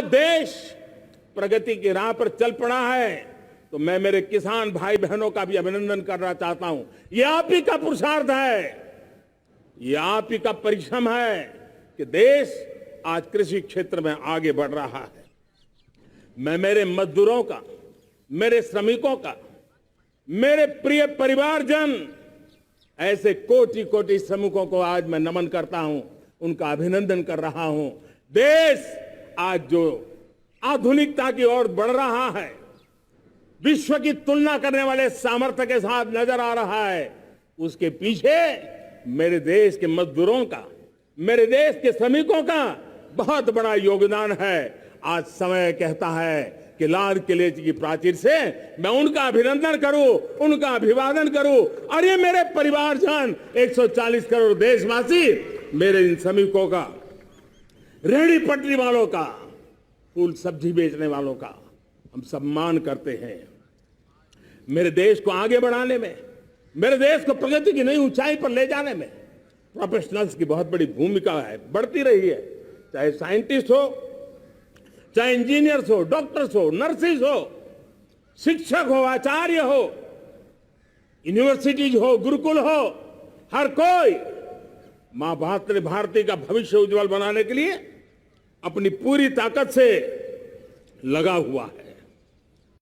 आज देश प्रगति की राह पर चल पड़ा है, तो मैं मेरे किसान भाई बहनों का भी अभिनंदन करना चाहता हूं। ये आप ही का पुरुषार्थ है, ये आप ही का परिश्रम है कि देश आज कृषि क्षेत्र में आगे बढ़ रहा है। मैं मेरे मजदूरों का, मेरे श्रमिकों का, मेरे प्रिय परिवारजन, ऐसे कोटि कोटि श्रमिकों को आज मैं नमन करता हूं, उनका अभिनंदन कर रहा हूं। देश आज जो आधुनिकता की ओर बढ़ रहा है, विश्व की तुलना करने वाले सामर्थ्य के साथ नजर आ रहा है, उसके पीछे मेरे देश के मजदूरों का, मेरे देश के श्रमिकों का बहुत बड़ा योगदान है। आज समय कहता है कि लाल किले की प्राचीर से मैं उनका अभिनंदन करूं, उनका अभिवादन करूं। और ये मेरे परिवारजन, 140 करोड़ देशवासी, मेरे इन श्रमिकों का, रेहड़ी पटरी वालों का, फूल सब्जी बेचने वालों का हम सम्मान करते हैं। मेरे देश को आगे बढ़ाने में, मेरे देश को प्रगति की नई ऊंचाई पर ले जाने में प्रोफेशनल्स की बहुत बड़ी भूमिका है, बढ़ती रही है। चाहे साइंटिस्ट हो, चाहे इंजीनियर्स हो, डॉक्टर्स हो, नर्सिस हो, शिक्षक हो, आचार्य हो, यूनिवर्सिटीज हो, गुरुकुल हो, हर कोई मां भारती का भविष्य उज्जवल बनाने के लिए अपनी पूरी ताकत से लगा हुआ है।